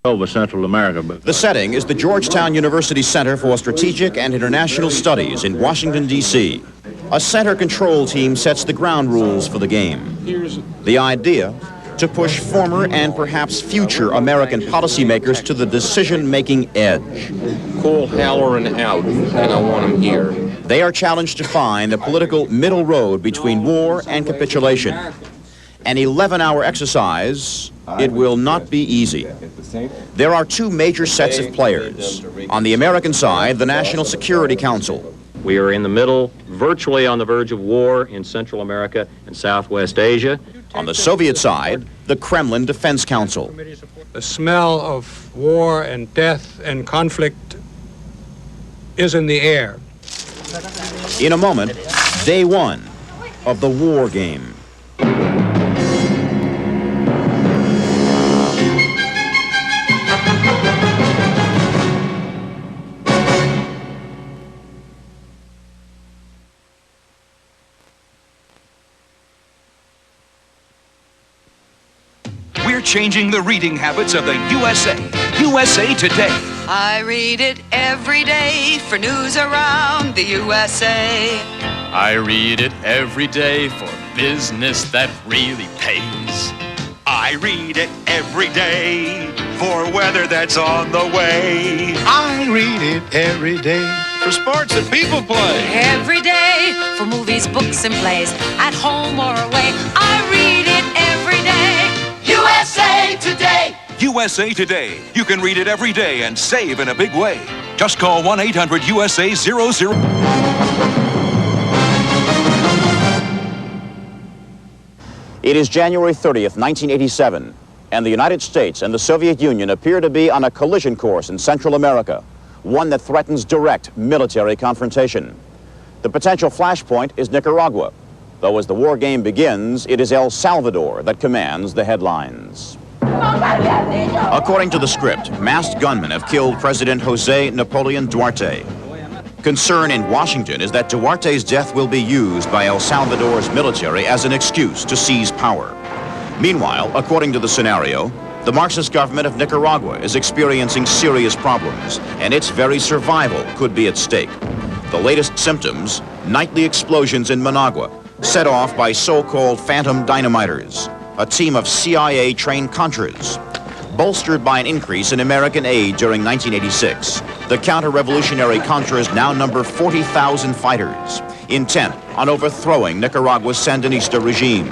over Central America. The setting is the Georgetown University Center for Strategic and International Studies in Washington, D.C. A center control team sets the ground rules for the game. The idea, to push former and perhaps future American policymakers to the decision-making edge. Call Halloran out, and I want him here. They are challenged to find the political middle road between war and capitulation. An 11-hour exercise, it will not be easy. There are two major sets of players. On the American side, the National Security Council. We are in the middle, virtually on the verge of war in Central America and Southwest Asia. On the Soviet side, the Kremlin Defense Council. The smell of war and death and conflict is in the air. In a moment, day one of the war game. We're changing the reading habits of the USA. USA Today. I read it every day for news around the USA. I read it every day for business that really pays. I read it every day for weather that's on the way. I read it every day for sports that people play. Every day for movies, books, and plays, at home or away. I read it every day. USA Today. USA Today. You can read it every day and save in a big way. Just call 1-800-USA-00. It is January 30th, 1987, and the United States and the Soviet Union appear to be on a collision course in Central America, one that threatens direct military confrontation. The potential flashpoint is Nicaragua, though as the war game begins, it is El Salvador that commands the headlines. According to the script, masked gunmen have killed President Jose Napoleon Duarte. Concern in Washington is that Duarte's death will be used by El Salvador's military as an excuse to seize power. Meanwhile, according to the scenario, the Marxist government of Nicaragua is experiencing serious problems, and its very survival could be at stake. The latest symptoms, nightly explosions in Managua, set off by so-called phantom dynamiters, a team of CIA-trained Contras. Bolstered by an increase in American aid during 1986, the counter-revolutionary Contras now number 40,000 fighters, intent on overthrowing Nicaragua's Sandinista regime.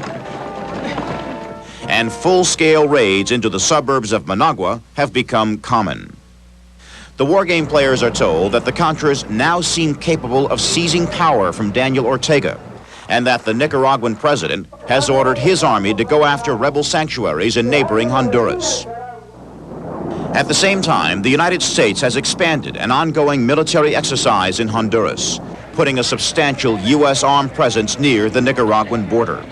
And full-scale raids into the suburbs of Managua have become common. The war game players are told that the Contras now seem capable of seizing power from Daniel Ortega, and that the Nicaraguan president has ordered his army to go after rebel sanctuaries in neighboring Honduras. At the same time, the United States has expanded an ongoing military exercise in Honduras, putting a substantial U.S. armed presence near the Nicaraguan border.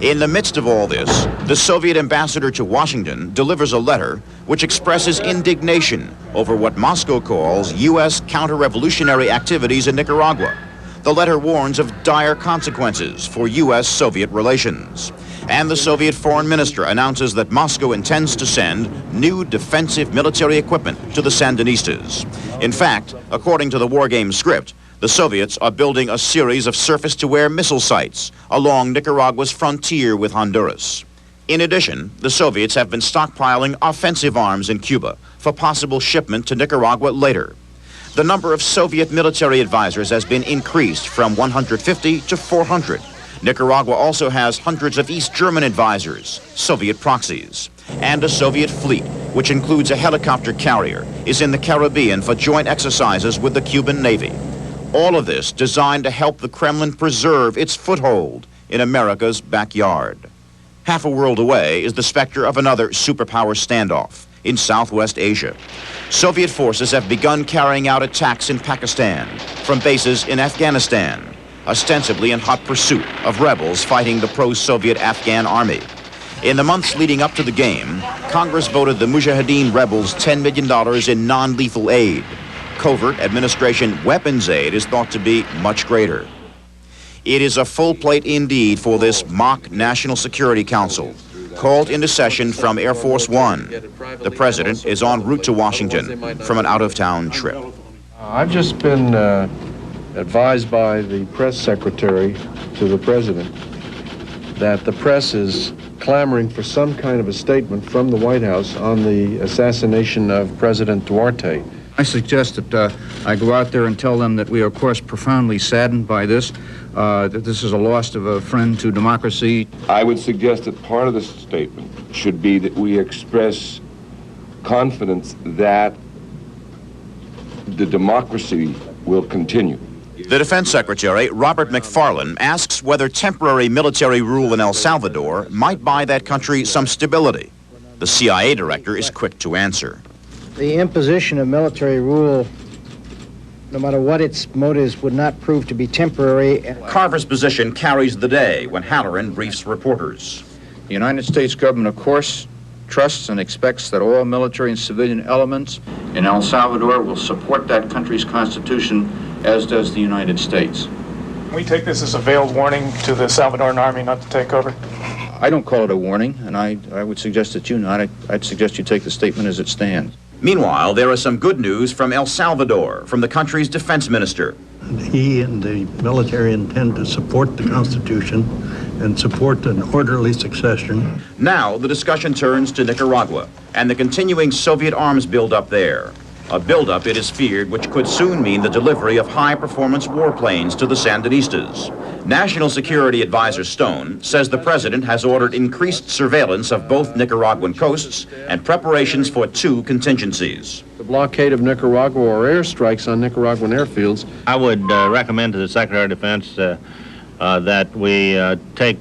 In the midst of all this, the Soviet ambassador to Washington delivers a letter which expresses indignation over what Moscow calls U.S. counter-revolutionary activities in Nicaragua. The letter warns of dire consequences for U.S.-Soviet relations. And the Soviet foreign minister announces that Moscow intends to send new defensive military equipment to the Sandinistas. In fact, according to the war game script, the Soviets are building a series of surface-to-air missile sites along Nicaragua's frontier with Honduras. In addition, the Soviets have been stockpiling offensive arms in Cuba for possible shipment to Nicaragua later. The number of Soviet military advisors has been increased from 150 to 400. Nicaragua also has hundreds of East German advisors, Soviet proxies. And a Soviet fleet, which includes a helicopter carrier, is in the Caribbean for joint exercises with the Cuban Navy. All of this designed to help the Kremlin preserve its foothold in America's backyard. Half a world away is the specter of another superpower standoff in Southwest Asia. Soviet forces have begun carrying out attacks in Pakistan from bases in Afghanistan, ostensibly in hot pursuit of rebels fighting the pro-Soviet Afghan army. In the months leading up to the game, Congress voted the Mujahideen rebels $10 million in non-lethal aid. Covert administration weapons aid is thought to be much greater. It is a full plate indeed for this mock National Security Council, called into session from Air Force One. The president is en route to Washington from an out-of-town trip. I've just been advised by the press secretary to the president that the press is clamoring for some kind of a statement from the White House on the assassination of President Duarte. I suggest that I go out there and tell them that we are, of course, profoundly saddened by this, that this is a loss of a friend to democracy. I would suggest that part of the statement should be that we express confidence that the democracy will continue. The Defense Secretary, Robert McFarlane, asks whether temporary military rule in El Salvador might buy that country some stability. The CIA director is quick to answer. The imposition of military rule, no matter what its motives, would not prove to be temporary. Carver's position carries the day when Halloran briefs reporters. The United States government, of course, trusts and expects that all military and civilian elements in El Salvador will support that country's constitution, as does the United States. We take this as a veiled warning to the Salvadoran army not to take over? I don't call it a warning, and I would suggest that you not. I'd suggest you take the statement as it stands. Meanwhile, there is some good news from El Salvador, from the country's defense minister. He and the military intend to support the Constitution and support an orderly succession. Now the discussion turns to Nicaragua and the continuing Soviet arms buildup there. A buildup, it is feared, which could soon mean the delivery of high-performance warplanes to the Sandinistas. National Security Advisor Stone says the president has ordered increased surveillance of both Nicaraguan coasts and preparations for 2 contingencies. The blockade of Nicaragua or airstrikes on Nicaraguan airfields. I would recommend to the Secretary of Defense that we take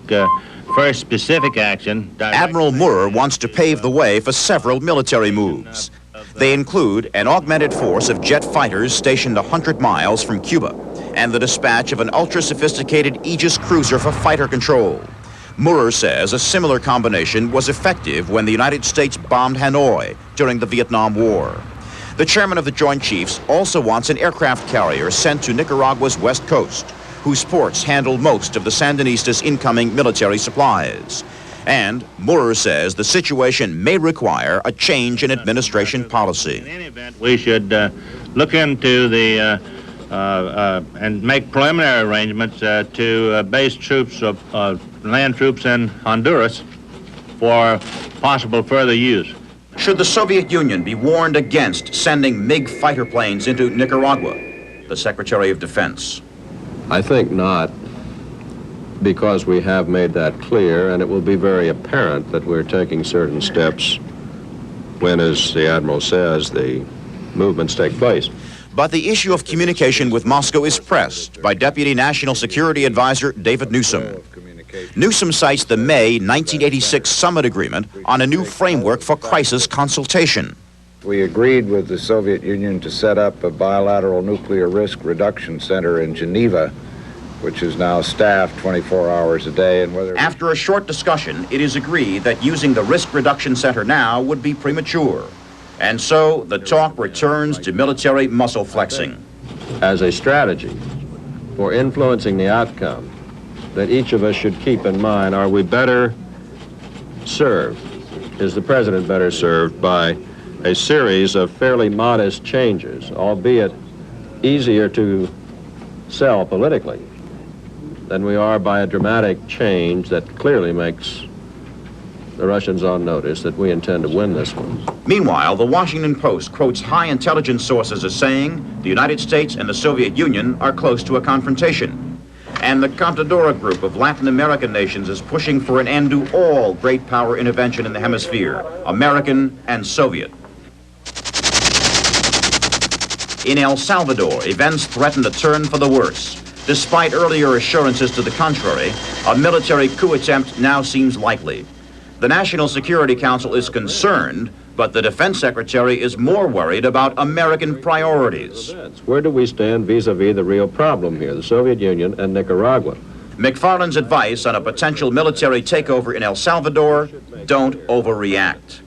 very specific action. Admiral Muir wants to pave the way for several military moves. They include an augmented force of jet fighters stationed 100 miles from Cuba and the dispatch of an ultra-sophisticated Aegis cruiser for fighter control. Muir says a similar combination was effective when the United States bombed Hanoi during the Vietnam War. The chairman of the Joint Chiefs also wants an aircraft carrier sent to Nicaragua's west coast, whose ports handle most of the Sandinistas' incoming military supplies. And Muir says the situation may require a change in administration policy. In any event, we should look into the and make preliminary arrangements to base troops of land troops in Honduras for possible further use. Should the Soviet Union be warned against sending MiG fighter planes into Nicaragua? The Secretary of Defense. I think not, because we have made that clear, and it will be very apparent that we're taking certain steps when, as the Admiral says, the movements take place. But the issue of communication with Moscow is pressed by Deputy National Security Advisor David Newsom. Newsom cites the May 1986 summit agreement on a new framework for crisis consultation. We agreed with the Soviet Union to set up a bilateral nuclear risk reduction center in Geneva, which is now staffed 24 hours a day. And whether after a short discussion, it is agreed that using the Risk Reduction Center now would be premature. And so the talk returns to military muscle flexing. As a strategy for influencing the outcome, that each of us should keep in mind, are we better served, is the president better served by a series of fairly modest changes, albeit easier to sell politically, than we are by a dramatic change that clearly makes the Russians on notice that we intend to win this one. Meanwhile, the Washington Post quotes high intelligence sources as saying the United States and the Soviet Union are close to a confrontation. And the Contadora group of Latin American nations is pushing for an end to all great power intervention in the hemisphere, American and Soviet. In El Salvador, events threaten to turn for the worse. Despite earlier assurances to the contrary, a military coup attempt now seems likely. The National Security Council is concerned, but the Defense Secretary is more worried about American priorities. Where do we stand vis-a-vis the real problem here, the Soviet Union and Nicaragua? McFarlane's advice on a potential military takeover in El Salvador: don't overreact.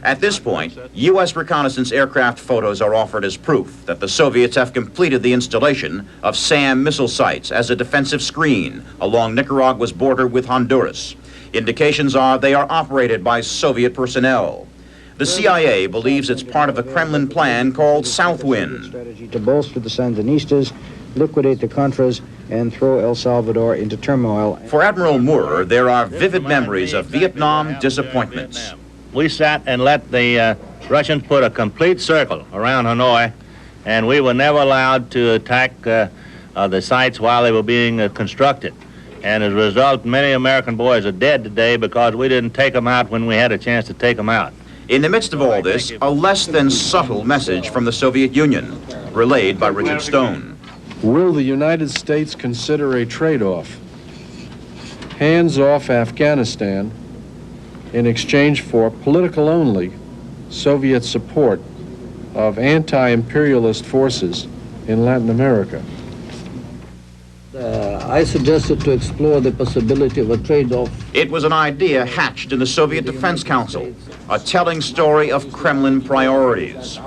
At this point, U.S. reconnaissance aircraft photos are offered as proof that the Soviets have completed the installation of SAM missile sites as a defensive screen along Nicaragua's border with Honduras. Indications are they are operated by Soviet personnel. The CIA believes it's part of a Kremlin plan called Southwind. Strategy to bolster the Sandinistas, liquidate the Contras, and throw El Salvador into turmoil. For Admiral Moore, there are vivid memories of Vietnam disappointments. We sat and let the Russians put a complete circle around Hanoi, and we were never allowed to attack the sites while they were being constructed. And as a result, many American boys are dead today because we didn't take them out when we had a chance to take them out. In the midst of all this, a less than subtle message from the Soviet Union, relayed by Richard Stone. Will the United States consider a trade-off? Hands off Afghanistan in exchange for political-only Soviet support of anti-imperialist forces in Latin America. I suggested to explore the possibility of a trade-off. It was an idea hatched in the Soviet Defense Council, a telling story of Kremlin priorities.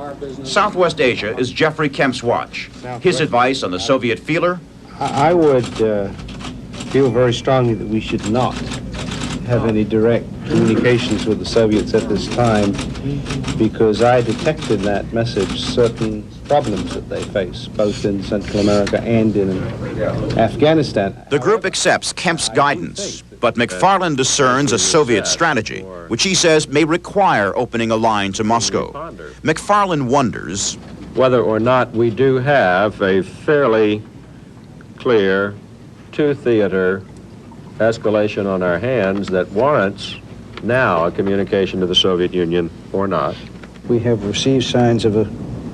Southwest Asia is Jeffrey Kemp's watch. His advice on the Soviet feeler? I would feel very strongly that we should not have any direct communications with the Soviets at this time, because I detect in that message certain problems that they face, both in Central America and in Afghanistan. The group accepts Kemp's guidance, but McFarland discerns a Soviet strategy, which he says may require opening a line to Moscow. McFarland wonders whether or not we do have a fairly clear two-theater escalation on our hands that warrants now a communication to the Soviet Union or not. We have received signs of a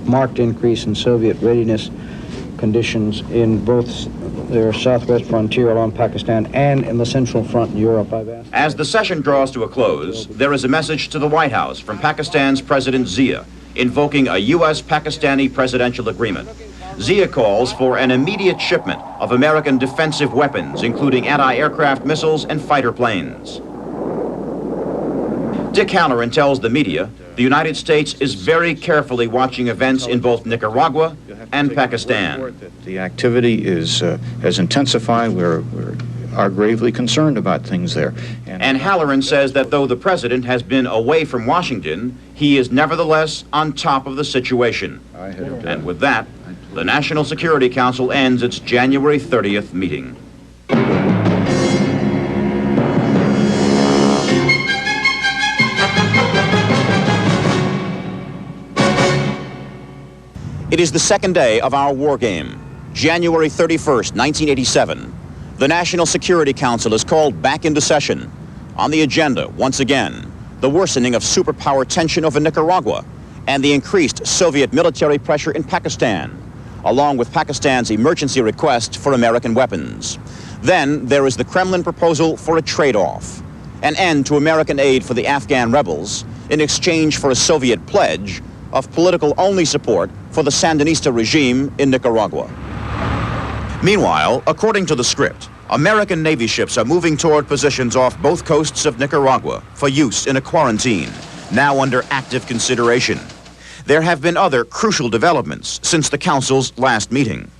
marked increase in Soviet readiness conditions in both their southwest frontier along Pakistan and in the central front in Europe. As the session draws to a close, there is a message to the White House from Pakistan's President Zia, invoking a U.S.-Pakistani presidential agreement. Zia calls for an immediate shipment of American defensive weapons, including anti-aircraft missiles and fighter planes. Dick Halloran tells the media the United States is very carefully watching events in both Nicaragua and Pakistan. The activity has intensified. We are gravely concerned about things there. And Halloran says that though the president has been away from Washington, he is nevertheless on top of the situation. And with that, the National Security Council ends its January 30th meeting. It is the second day of our war game, January 31st, 1987. The National Security Council is called back into session. On the agenda, once again, the worsening of superpower tension over Nicaragua and the increased Soviet military pressure in Pakistan, along with Pakistan's emergency request for American weapons. Then there is the Kremlin proposal for a trade-off, an end to American aid for the Afghan rebels in exchange for a Soviet pledge of political-only support for the Sandinista regime in Nicaragua. Meanwhile, according to the script, American Navy ships are moving toward positions off both coasts of Nicaragua for use in a quarantine, now under active consideration. There have been other crucial developments since the Council's last meeting.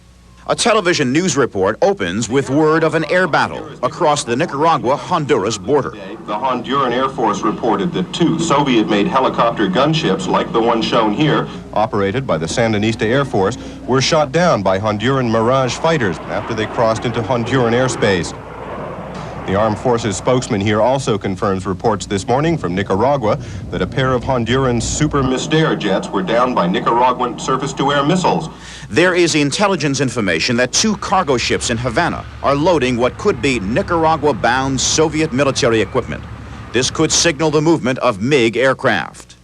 A television news report opens with word of an air battle across the Nicaragua-Honduras border. The Honduran Air Force reported that 2 Soviet-made helicopter gunships, like the one shown here, operated by the Sandinista Air Force, were shot down by Honduran Mirage fighters after they crossed into Honduran airspace. The Armed Forces spokesman here also confirms reports this morning from Nicaragua that a pair of Honduran Super Mystère jets were downed by Nicaraguan surface-to-air missiles. There is intelligence information that 2 cargo ships in Havana are loading what could be Nicaragua-bound Soviet military equipment. This could signal the movement of MiG aircraft.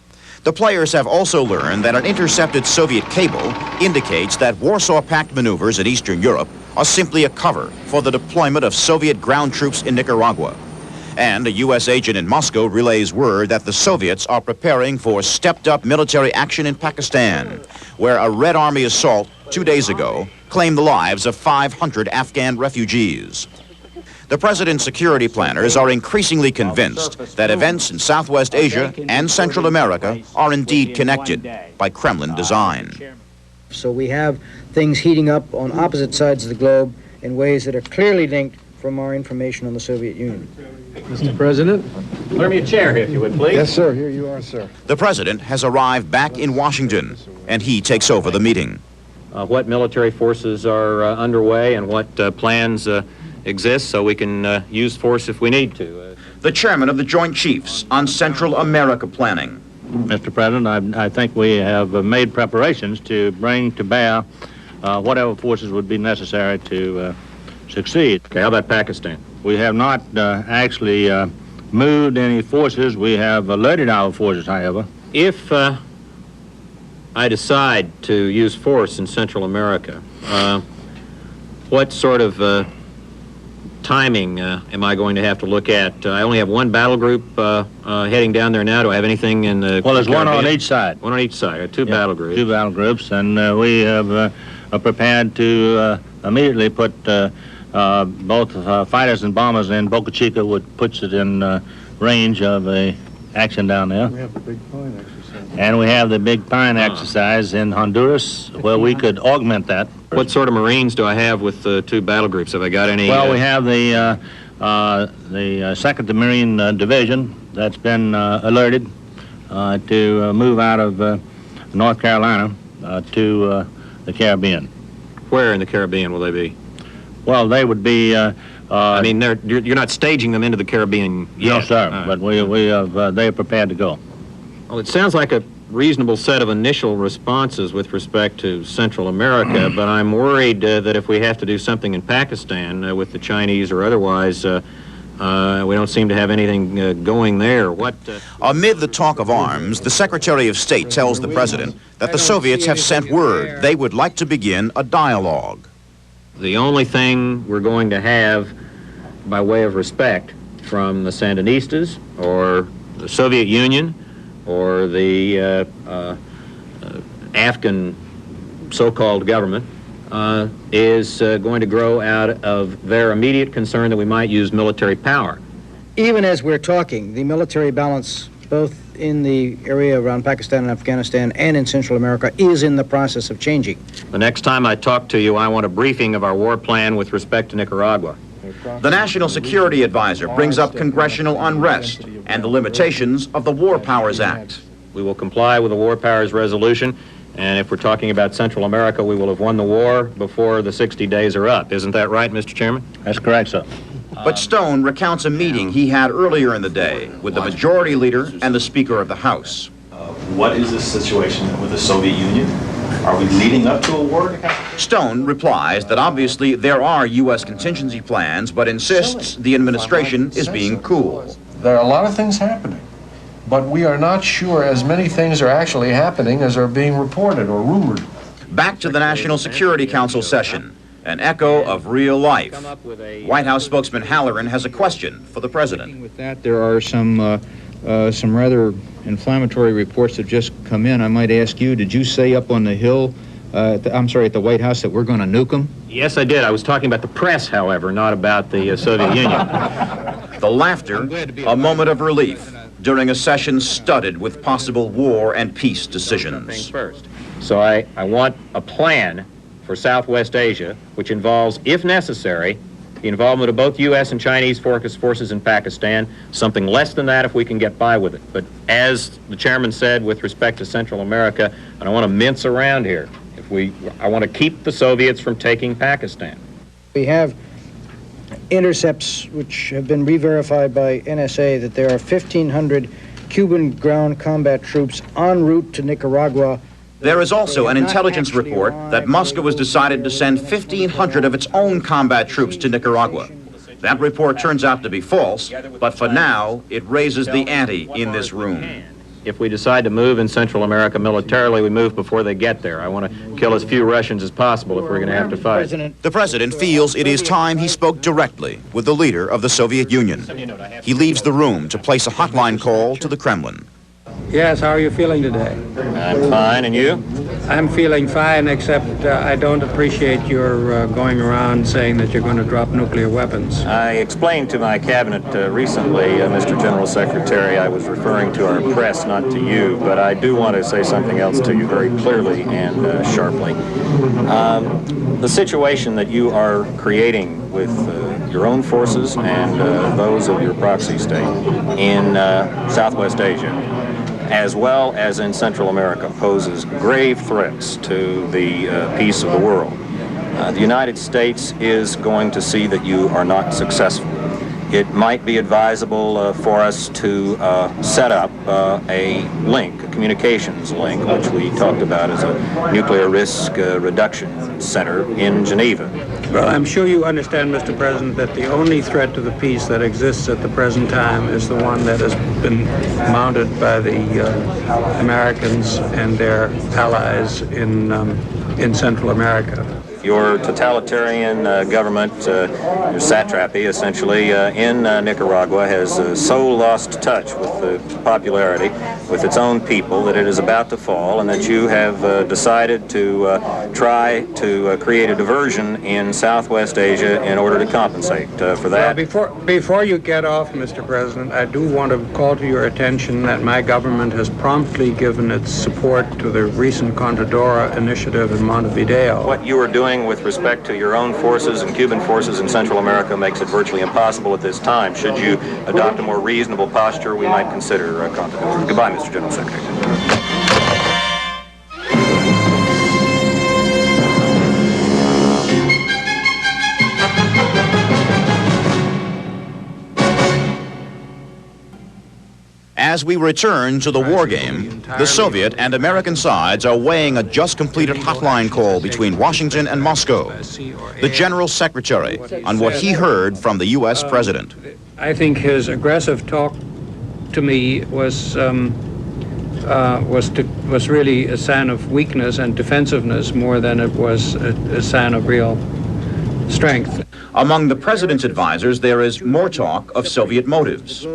The players have also learned that an intercepted Soviet cable indicates that Warsaw Pact maneuvers in Eastern Europe are simply a cover for the deployment of Soviet ground troops in Nicaragua. And a U.S. agent in Moscow relays word that the Soviets are preparing for stepped-up military action in Pakistan, where a Red Army assault 2 days ago claimed the lives of 500 Afghan refugees. The president's security planners are increasingly convinced that events in Southwest Asia and Central America are indeed connected by Kremlin design. So we have things heating up on opposite sides of the globe in ways that are clearly linked from our information on the Soviet Union. Mr. President? Clear me a chair, if you would, please. Yes, sir. Here you are, sir. The president has arrived back in Washington, and he takes over the meeting. What military forces are underway and what plans exist so we can use force if we need to. The chairman of the Joint Chiefs on Central America planning. Mr. President, I think we have made preparations to bring to bear whatever forces would be necessary to succeed. Okay, how about Pakistan? We have not actually moved any forces. We have alerted our forces, however. If I decide to use force in Central America, what sort of timing am I going to have to look at? I only have one battle group heading down there now. Do I have anything in the Well, there's Caribbean? one on each side. One on each side. Two battle groups. Two battle groups, and we have prepared to immediately put both fighters and bombers in Boca Chica, which puts it in range of a action down there. We have the Big Pine exercise. And we have the Big Pine exercise in Honduras, where we could augment that. What sort of Marines do I have with the two battle groups? Have I got any? Well, we have the 2nd Marine Division that's been alerted to move out of North Carolina to the Caribbean. Where in the Caribbean will they be? Well, they would be. I mean, you're not staging them into the Caribbean yet. No, sir. But they are prepared to go. Well, it sounds like a reasonable set of initial responses with respect to Central America, but I'm worried that if we have to do something in Pakistan with the Chinese or otherwise, we don't seem to have anything going there. What? Amid the talk of arms, the Secretary of State tells the president that the Soviets have sent word they would like to begin a dialogue. The only thing we're going to have by way of respect from the Sandinistas or the Soviet Union or the Afghan so-called government is going to grow out of their immediate concern that we might use military power. Even as we're talking, the military balance, both in the area around Pakistan and Afghanistan and in Central America, is in the process of changing. The next time I talk to you, I want a briefing of our war plan with respect to Nicaragua. The National Security Advisor brings up congressional unrest and the limitations of the War Powers Act. We will comply with the War Powers Resolution, and if we're talking about Central America, we will have won the war before the 60 days are up. Isn't that right, Mr. Chairman? That's correct, sir. But Stone recounts a meeting he had earlier in the day with the Majority Leader and the Speaker of the House. What is the situation with the Soviet Union? Are we leading up to a war? Stone replies that obviously there are U.S. contingency plans, but insists the administration is being cool. There are a lot of things happening, but we are not sure as many things are actually happening as are being reported or rumored. Back to the National Security Council session, an echo of real life. White House spokesman Halloran has a question for the president. With that, there are some rather inflammatory reports that just come in. I might ask you, did you say up on the Hill, at the White House, that we're going to nuke them? Yes, I did. I was talking about the press, however, not about the Soviet Union. The laughter, a moment of relief during a session studded with possible war and peace decisions. First. So I want a plan for Southwest Asia, which involves, if necessary, the involvement of both U.S. and Chinese forces in Pakistan, something less than that if we can get by with it. But as the chairman said with respect to Central America, I don't want to mince around here. I want to keep the Soviets from taking Pakistan. We have intercepts which have been re-verified by NSA that there are 1,500 Cuban ground combat troops en route to Nicaragua. There is also an intelligence report that Moscow has decided to send 1,500 of its own combat troops to Nicaragua. That report turns out to be false, but for now, it raises the ante in this room. If we decide to move in Central America militarily, we move before they get there. I want to kill as few Russians as possible if we're going to have to fight. The president feels it is time he spoke directly with the leader of the Soviet Union. He leaves the room to place a hotline call to the Kremlin. Yes, how are you feeling today? I'm fine, and you? I'm feeling fine, except I don't appreciate your going around saying that you're going to drop nuclear weapons. I explained to my cabinet recently, Mr. General Secretary, I was referring to our press, not to you, but I do want to say something else to you very clearly and sharply. The situation that you are creating with your own forces and those of your proxy state in Southwest Asia, as well as in Central America, poses grave threats to the peace of the world. The United States is going to see that you are not successful. It might be advisable for us to set up a link, a communications link, which we talked about as a nuclear risk reduction center in Geneva. Well, I'm sure you understand, Mr. President, that the only threat to the peace that exists at the present time is the one that has been mounted by the Americans and their allies in Central America. Your totalitarian government, your satrapy, essentially, in Nicaragua has so lost touch with the popularity with its own people that it is about to fall, and that you have decided to try to create a diversion in Southwest Asia in order to compensate for that. Well, before you get off, Mr. President, I do want to call to your attention that my government has promptly given its support to the recent Contadora initiative in Montevideo. What you are doing with respect to your own forces and Cuban forces in Central America makes it virtually impossible at this time. Should you adopt a more reasonable posture, we might consider Contadora. Goodbye, Mr. General Secretary. As we return to the war game, the Soviet and American sides are weighing a just-completed hotline call between Washington and Moscow. The General Secretary on what he heard from the U.S. President. I think his aggressive talk to me was really a sign of weakness and defensiveness more than it was a sign of real strength. Among the President's advisors, there is more talk of Soviet motives.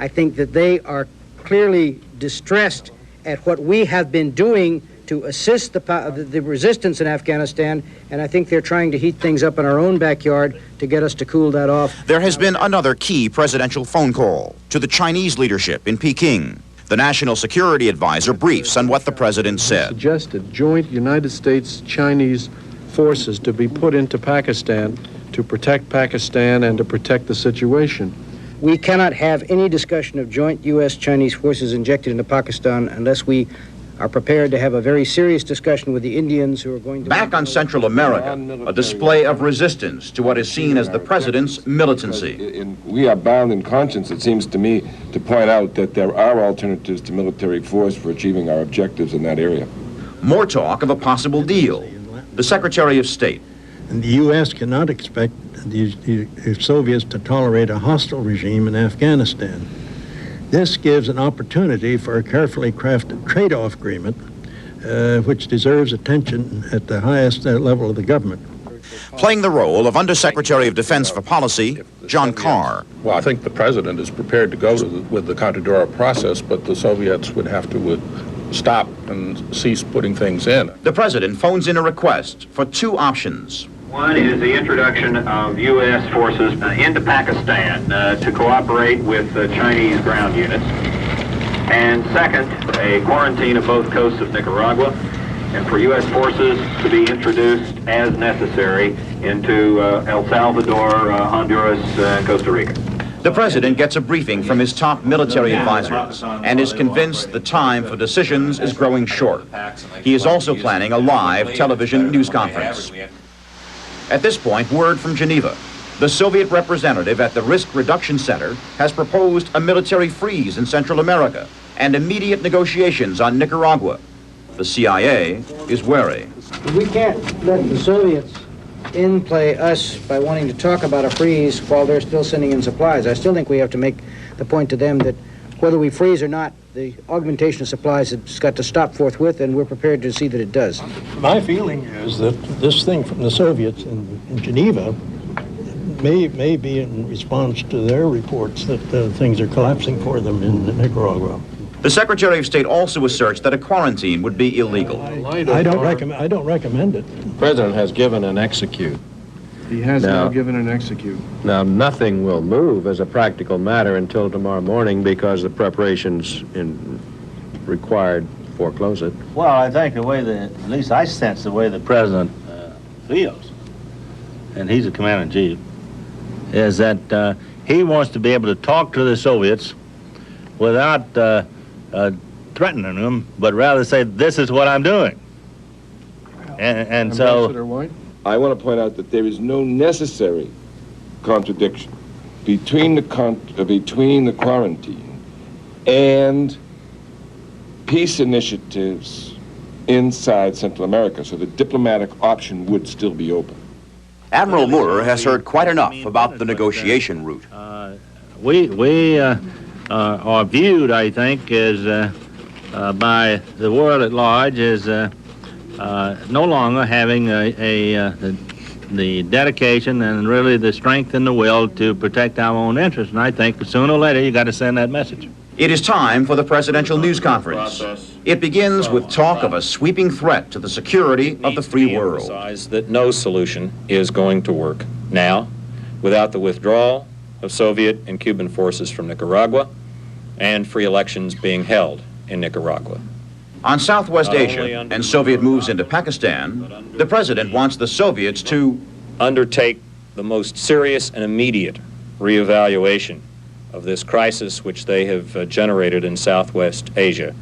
I think that they are clearly distressed at what we have been doing to assist the resistance in Afghanistan, and I think they're trying to heat things up in our own backyard to get us to cool that off. There has been another key presidential phone call to the Chinese leadership in Peking. The National Security Advisor briefs on what the President said. Suggested joint United States-Chinese forces to be put into Pakistan to protect Pakistan and to protect the situation. We cannot have any discussion of joint U.S.-Chinese forces injected into Pakistan unless we are prepared to have a very serious discussion with the Indians who are going to... Back on Central America, a display of resistance to what is seen as the President's militancy. We are bound in conscience, it seems to me, to point out that there are alternatives to military force for achieving our objectives in that area. More talk of a possible deal. The Secretary of State. And the U.S. cannot expect the Soviets to tolerate a hostile regime in Afghanistan. This gives an opportunity for a carefully crafted trade-off agreement, which deserves attention at the highest level of the government. Playing the role of Undersecretary of Defense for Policy, John Carr. Well, I think the President is prepared to go with the Contadora process, but the Soviets would have to stop and cease putting things in. The President phones in a request for two options. One is the introduction of U.S. forces into Pakistan to cooperate with Chinese ground units. And second, a quarantine of both coasts of Nicaragua, and for U.S. forces to be introduced as necessary into El Salvador, Honduras, and Costa Rica. The President gets a briefing from his top military advisors and is convinced the time for decisions is growing short. He is also planning a live television news conference. At this point, word from Geneva. The Soviet representative at the Risk Reduction Center has proposed a military freeze in Central America and immediate negotiations on Nicaragua. The CIA is wary. We can't let the Soviets in-play us by wanting to talk about a freeze while they're still sending in supplies. I still think we have to make the point to them that whether we freeze or not, the augmentation of supplies has got to stop forthwith, and we're prepared to see that it does. My feeling is that this thing from the Soviets in Geneva may be in response to their reports that things are collapsing for them in Nicaragua. The Secretary of State also asserts that a quarantine would be illegal. I don't recommend it. The President has given an execute. He has now given an execute. Now, nothing will move as a practical matter until tomorrow morning because the preparations required foreclose it. Well, I think the way at least I sense the way the President feels, and he's the Commander-in-Chief, is that he wants to be able to talk to the Soviets without threatening them, but rather say, this is what I'm doing. And so... Ambassador White? I want to point out that there is no necessary contradiction between the quarantine and peace initiatives inside Central America, so the diplomatic option would still be open. Admiral Moore has heard quite enough about the negotiation route. We are viewed, I think, as by the world at large as no longer having the dedication and really the strength and the will to protect our own interests. And I think sooner or later you got to send that message. It is time for the presidential news conference. It begins with talk of a sweeping threat to the security of the free world. That no solution is going to work now without the withdrawal of Soviet and Cuban forces from Nicaragua and free elections being held in Nicaragua. On Southwest Asia and Soviet moves into Pakistan, the president wants the Soviets to undertake the most serious and immediate reevaluation of this crisis which they have generated in Southwest Asia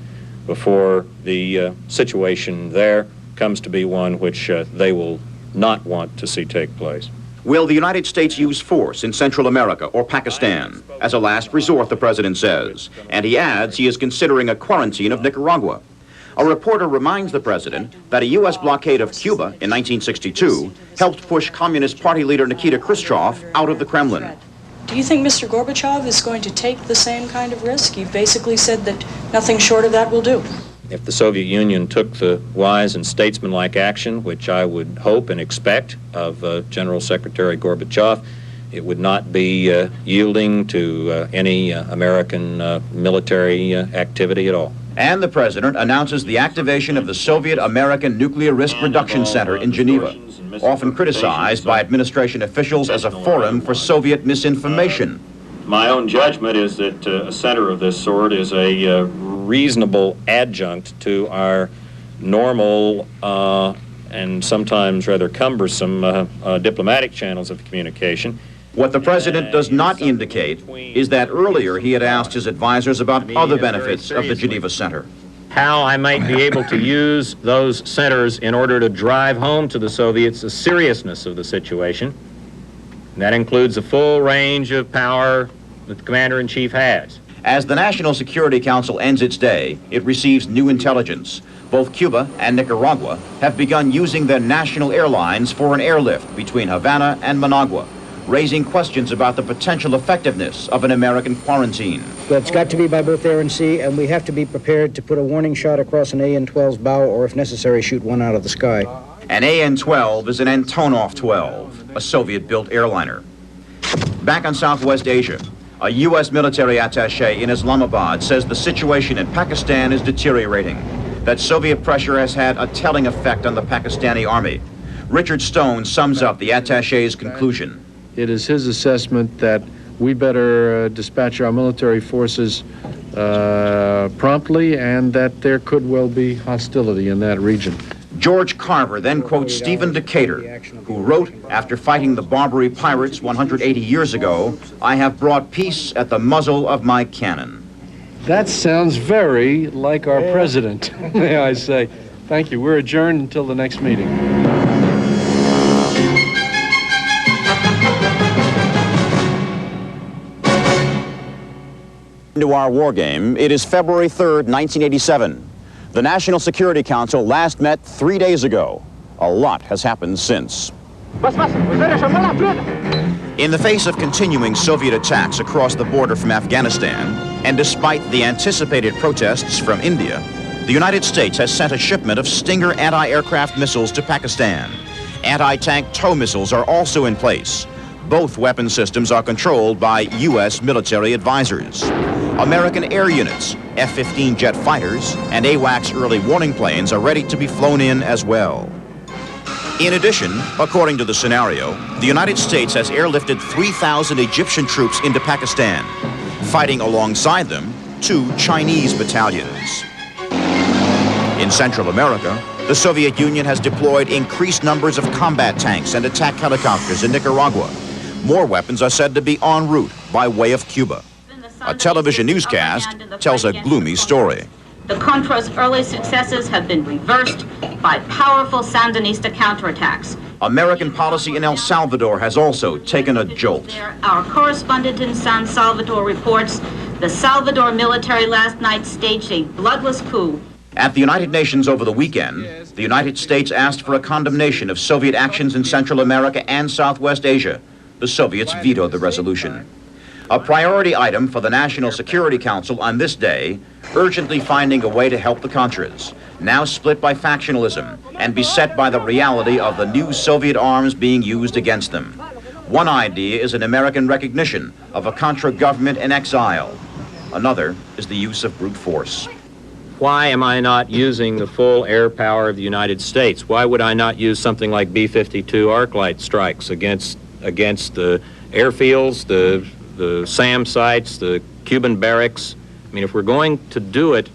before the situation there comes to be one which they will not want to see take place. Will the United States use force in Central America or Pakistan? As a last resort, the president says. And he adds he is considering a quarantine of Nicaragua. A reporter reminds the president that a U.S. blockade of Cuba in 1962 helped push Communist Party leader Nikita Khrushchev out of the Kremlin. Do you think Mr. Gorbachev is going to take the same kind of risk? You've basically said that nothing short of that will do. If the Soviet Union took the wise and statesmanlike action, which I would hope and expect of General Secretary Gorbachev, it would not be yielding to any American military activity at all. And the president announces the activation of the Soviet-American Nuclear Risk Reduction Center in Geneva, often criticized by administration officials as a forum for Soviet misinformation. My own judgment is that a center of this sort is a reasonable adjunct to our normal and sometimes rather cumbersome diplomatic channels of communication. What the president does not indicate is that earlier he had asked his advisors about other benefits of the Geneva Center. How I might be able to use those centers in order to drive home to the Soviets the seriousness of the situation. And that includes the full range of power that the Commander-in-Chief has. As the National Security Council ends its day, it receives new intelligence. Both Cuba and Nicaragua have begun using their national airlines for an airlift between Havana and Managua, raising questions about the potential effectiveness of an American quarantine. It's got to be by both air and sea, and we have to be prepared to put a warning shot across an AN-12's bow, or if necessary, shoot one out of the sky. An AN-12 is an Antonov 12, a Soviet-built airliner. Back on Southwest Asia, a U.S. military attaché in Islamabad says the situation in Pakistan is deteriorating, that Soviet pressure has had a telling effect on the Pakistani army. Richard Stone sums up the attaché's conclusion. It is his assessment that we better dispatch our military forces promptly, and that there could well be hostility in that region. George Carver then quotes Stephen Decatur, who wrote, after fighting the Barbary pirates 180 years ago, "I have brought peace at the muzzle of my cannon." That sounds very like our president, may I say. Thank you. We're adjourned until the next meeting. To our war game, it is February 3rd, 1987. The National Security Council last met 3 days ago. A lot has happened since. In the face of continuing Soviet attacks across the border from Afghanistan, and despite the anticipated protests from India, the United States has sent a shipment of Stinger anti-aircraft missiles to Pakistan. Anti-tank tow missiles are also in place. Both weapon systems are controlled by U.S. military advisors. American air units, F-15 jet fighters, and AWACS early warning planes are ready to be flown in as well. In addition, according to the scenario, the United States has airlifted 3,000 Egyptian troops into Pakistan, fighting alongside them 2 Chinese battalions. In Central America, the Soviet Union has deployed increased numbers of combat tanks and attack helicopters in Nicaragua. More weapons are said to be en route by way of Cuba. A television newscast tells a gloomy story. The Contra's early successes have been reversed by powerful Sandinista counterattacks. American policy in El Salvador has also taken a jolt. Our correspondent in San Salvador reports the Salvador military last night staged a bloodless coup. At the United Nations over the weekend, the United States asked for a condemnation of Soviet actions in Central America and Southwest Asia. The Soviets vetoed the resolution. A priority item for the National Security Council on this day, urgently finding a way to help the Contras, now split by factionalism and beset by the reality of the new Soviet arms being used against them. One idea is an American recognition of a Contra government in exile. Another is the use of brute force. Why am I not using the full air power of the United States? Why would I not use something like B-52 arc light strikes against the airfields, the SAM sites, the Cuban barracks? I mean, if we're going to do it,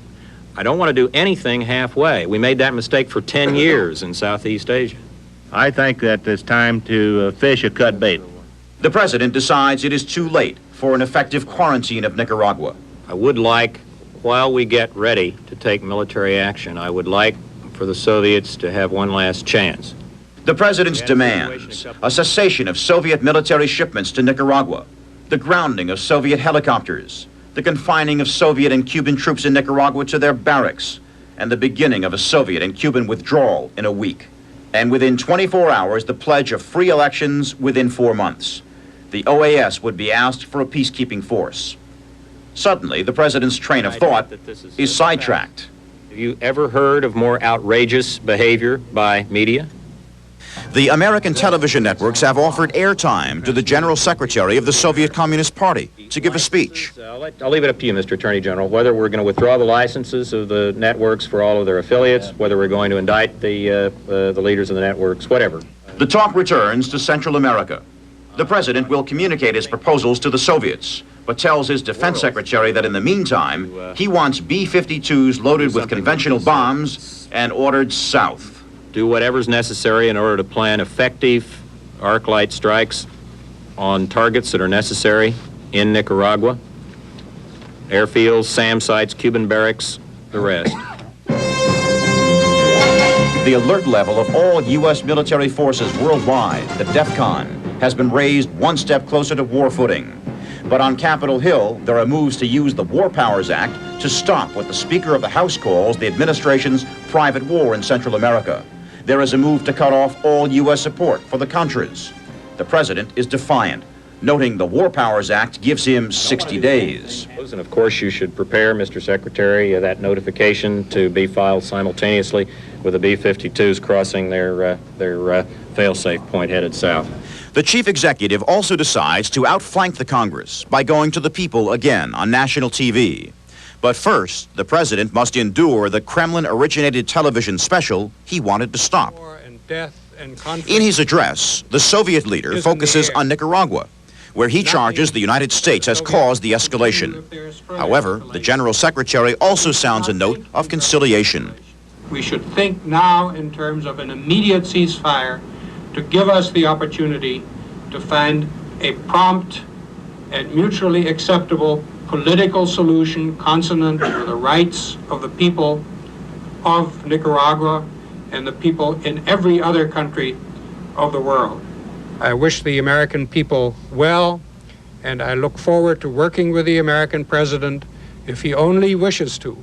I don't want to do anything halfway. We made that mistake for 10 years in Southeast Asia. I think that it's time to fish a cut bait. The president decides it is too late for an effective quarantine of Nicaragua. I would like, while we get ready to take military action, I would like for the Soviets to have one last chance. The president's demands a cessation of Soviet military shipments to Nicaragua, the grounding of Soviet helicopters, the confining of Soviet and Cuban troops in Nicaragua to their barracks, and the beginning of a Soviet and Cuban withdrawal in a week. And within 24 hours, the pledge of free elections within 4 months. The OAS would be asked for a peacekeeping force. Suddenly, the president's train of thought is sidetracked. Have you ever heard of more outrageous behavior by media? The American television networks have offered airtime to the General Secretary of the Soviet Communist Party to give a speech. I'll leave it up to you, Mr. Attorney General, whether we're going to withdraw the licenses of the networks for all of their affiliates, whether we're going to indict the leaders of the networks, whatever. The talk returns to Central America. The president will communicate his proposals to the Soviets, but tells his defense secretary that in the meantime, he wants B-52s loaded with conventional bombs and ordered south. Do whatever's necessary in order to plan effective arc light strikes on targets that are necessary in Nicaragua. Airfields, SAM sites, Cuban barracks, the rest. The alert level of all U.S. military forces worldwide, the DEFCON, has been raised one step closer to war footing. But on Capitol Hill, there are moves to use the War Powers Act to stop what the Speaker of the House calls the administration's private war in Central America. There is a move to cut off all U.S. support for the Contras. The president is defiant, noting the War Powers Act gives him 60 days. And of course, you should prepare, Mr. Secretary, that notification to be filed simultaneously with the B-52s crossing their fail-safe point headed south. The chief executive also decides to outflank the Congress by going to the people again on national TV. But first, the president must endure the Kremlin-originated television special he wanted to stop. In his address, the Soviet leader focuses on Nicaragua, where he charges the United States has caused the escalation. However, the General Secretary also sounds a note of conciliation. We should think now in terms of an immediate ceasefire to give us the opportunity to find a prompt and mutually acceptable political solution consonant with the rights of the people of Nicaragua and the people in every other country of the world. I wish the American people well, and I look forward to working with the American president, if he only wishes to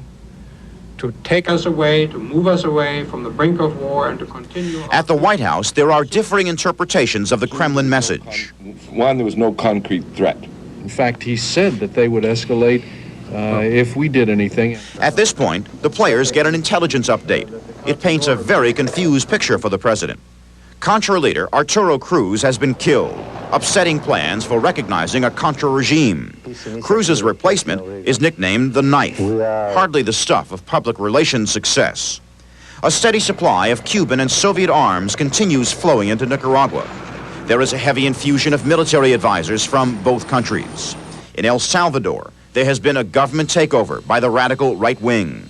take us away, to move us away from the brink of war and to continue. At the White House, there are differing interpretations of the Kremlin message. One, there was no concrete threat. In fact, he said that they would escalate if we did anything. At this point, the players get an intelligence update. It paints a very confused picture for the president. Contra leader Arturo Cruz has been killed. upsetting plans for recognizing a Contra regime. Cruz's replacement is nicknamed the Knife, hardly the stuff of public relations success. A steady supply of Cuban and Soviet arms continues flowing into Nicaragua. There is a heavy infusion of military advisors from both countries. In El Salvador, there has been a government takeover by the radical right wing.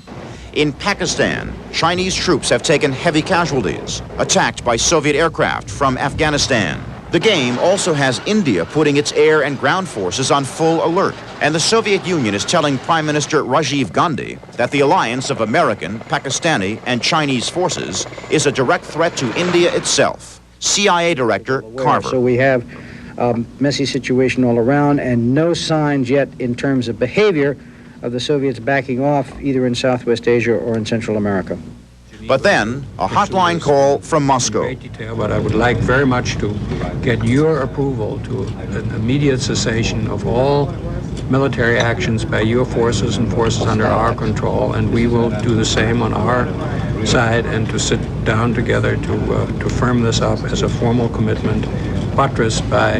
In Pakistan, Chinese troops have taken heavy casualties, attacked by Soviet aircraft from Afghanistan. The game also has India putting its air and ground forces on full alert, and the Soviet Union is telling Prime Minister Rajiv Gandhi that the alliance of American, Pakistani, and Chinese forces is a direct threat to India itself. CIA Director Carver. So we have a messy situation all around, and no signs yet in terms of behavior of the Soviets backing off either in Southwest Asia or in Central America. But then, a hotline call from Moscow. In great detail, but I would like very much to get your approval to an immediate cessation of all military actions by your forces and forces under our control, and we will do the same on our side, and to sit down together to firm this up as a formal commitment buttressed by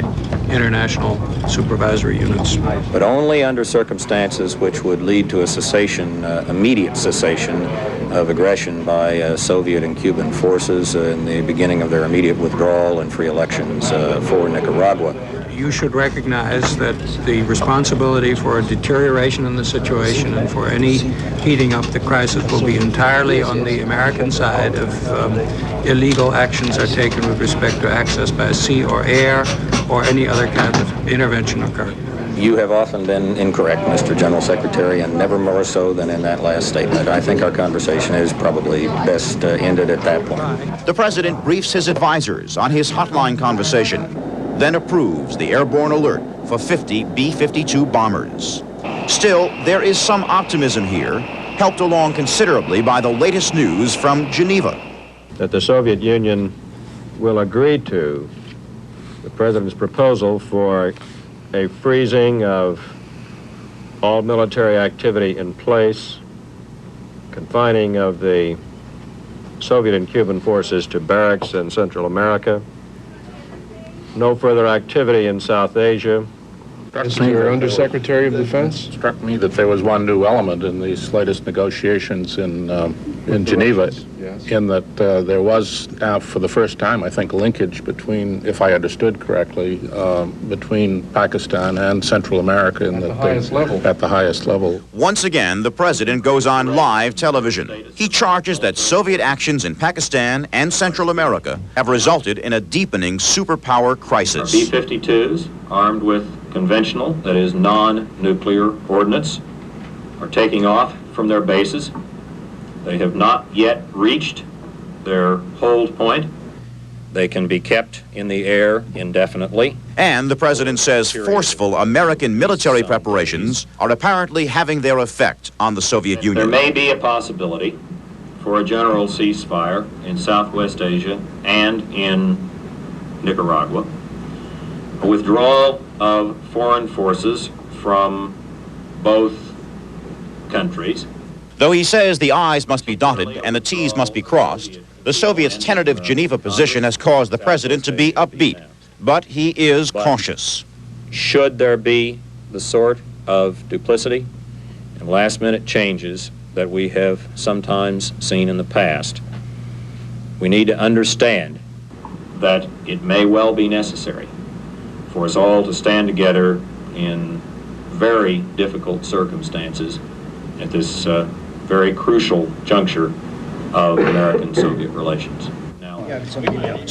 international supervisory units. But only under circumstances which would lead to a cessation, immediate cessation of aggression by Soviet and Cuban forces in the beginning of their immediate withdrawal and free elections for Nicaragua. You should recognize that the responsibility for a deterioration in the situation and for any heating up the crisis will be entirely on the American side if illegal actions are taken with respect to access by sea or air or any other kind of intervention occur. You have often been incorrect, Mr. General Secretary, and never more so than in that last statement. I think our conversation is probably best ended at that point. The President briefs his advisors on his hotline conversation, then approves the airborne alert for 50 B-52 bombers. Still, there is some optimism here, helped along considerably by the latest news from Geneva. That the Soviet Union will agree to the President's proposal for a freezing of all military activity in place, confining of the Soviet and Cuban forces to barracks in Central America, no further activity in South Asia. Mr. Undersecretary of Defense? It struck me that there was one new element in these latest negotiations in Geneva, in that there was now, for the first time, I think, a linkage between, if I understood correctly, between Pakistan and Central America at the highest level. Once again, the President goes on live television. He charges that Soviet actions in Pakistan and Central America have resulted in a deepening superpower crisis. B-52s, armed with conventional, that is non-nuclear ordnance, are taking off from their bases. They have not yet reached their hold point. They can be kept in the air indefinitely. And the President says forceful American military preparations are apparently having their effect on the Soviet Union. There may be a possibility for a general ceasefire in Southwest Asia and in Nicaragua. A withdrawal of foreign forces from both countries. Though he says the I's must be dotted and the T's must be crossed, the Soviets' tentative Geneva position has caused the President to be upbeat, but he is cautious. Should there be the sort of duplicity and last-minute changes that we have sometimes seen in the past, we need to understand that it may well be necessary for us all to stand together in very difficult circumstances at this very crucial juncture of American-Soviet relations.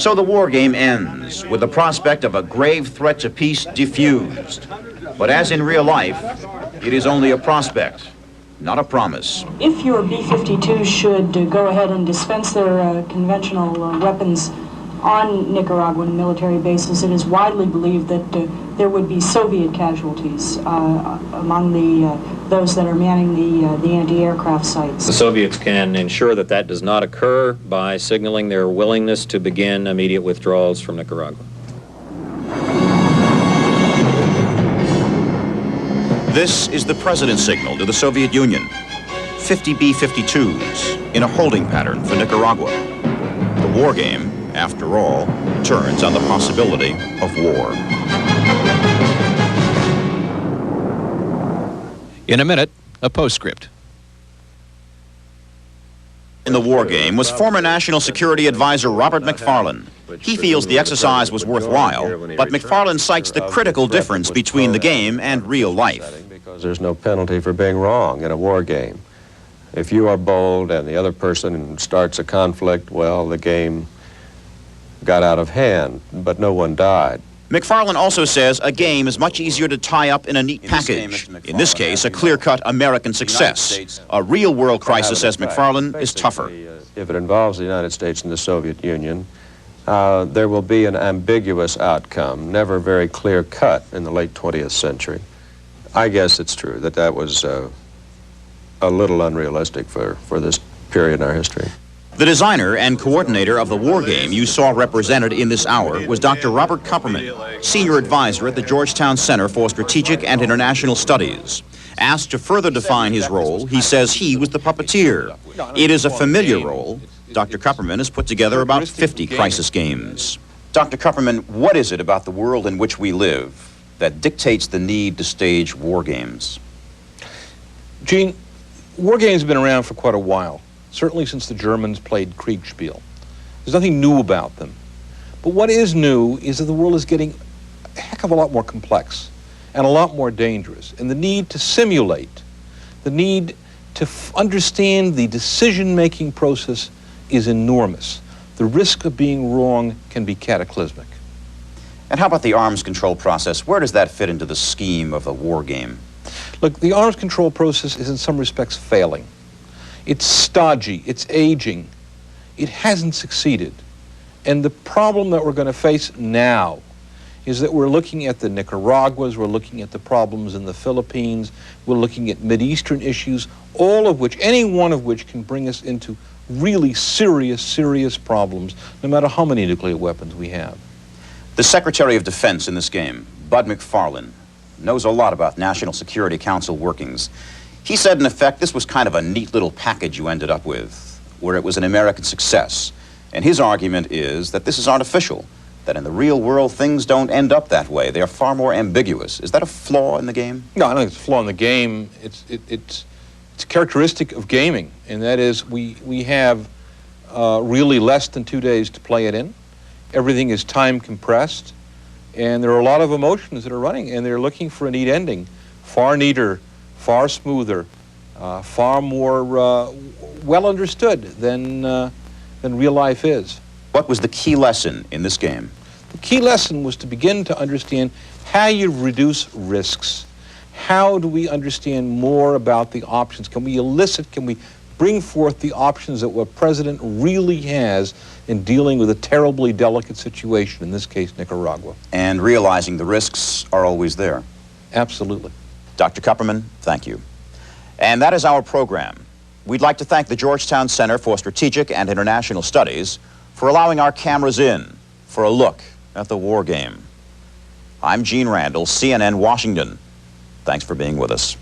So the war game ends with the prospect of a grave threat to peace diffused. But as in real life, it is only a prospect, not a promise. If your B-52 should go ahead and dispense their conventional weapons on Nicaraguan military bases, it is widely believed that there would be Soviet casualties among those that are manning the anti-aircraft sites. The Soviets can ensure that that does not occur by signaling their willingness to begin immediate withdrawals from Nicaragua. This is the President's signal to the Soviet Union. 50 B-52s in a holding pattern for Nicaragua. The war game, after all, turns on the possibility of war. In a minute, a postscript. In the war game was former National Security Advisor Robert McFarlane. He feels the exercise was worthwhile, but McFarlane cites the critical difference between the game and real life. Because there's no penalty for being wrong in a war game. If you are bold and the other person starts a conflict, well, the game got out of hand, but no one died. McFarlane also says a game is much easier to tie up in a neat package. In this case, a clear-cut American success. A real-world crisis, says McFarlane, is tougher. If it involves the United States and the Soviet Union, there will be an ambiguous outcome, never very clear-cut in the late 20th century. I guess it's true that that was a little unrealistic for this period in our history. The designer and coordinator of the war game you saw represented in this hour was Dr. Robert Kupperman, senior advisor at the Georgetown Center for Strategic and International Studies. Asked to further define his role, he says he was the puppeteer. It is a familiar role. Dr. Kupperman has put together about 50 crisis games. Dr. Kupperman, what is it about the world in which we live that dictates the need to stage war games? Gene, war games have been around for quite a while. Certainly since the Germans played Kriegspiel. There's nothing new about them. But what is new is that the world is getting a heck of a lot more complex and a lot more dangerous. And the need to simulate, the need to understand the decision-making process is enormous. The risk of being wrong can be cataclysmic. And how about the arms control process? Where does that fit into the scheme of a war game? Look, the arms control process is in some respects failing. It's stodgy, it's aging, it hasn't succeeded. And the problem that we're going to face now is that we're looking at the Nicaraguas, we're looking at the problems in the Philippines, we're looking at Mideastern issues, all of which, any one of which can bring us into really serious, serious problems, no matter how many nuclear weapons we have. The Secretary of Defense in this game, Bud McFarlane, knows a lot about National Security Council workings. He said, in effect, this was kind of a neat little package you ended up with, where it was an American success. And his argument is that this is artificial, that in the real world, things don't end up that way. They are far more ambiguous. Is that a flaw in the game? No, I don't think it's a flaw in the game. It's a characteristic of gaming, and that is we have really less than 2 days to play it in. Everything is time compressed, and there are a lot of emotions that are running, and they're looking for a neat ending, far neater, far smoother, far more well understood than real life is. What was the key lesson in this game? The key lesson was to begin to understand how you reduce risks. How do we understand more about the options? Can we bring forth the options that what President really has in dealing with a terribly delicate situation, in this case, Nicaragua? And realizing the risks are always there. Absolutely. Dr. Kupperman, thank you. And that is our program. We'd like to thank the Georgetown Center for Strategic and International Studies for allowing our cameras in for a look at the war game. I'm Gene Randall, CNN, Washington. Thanks for being with us.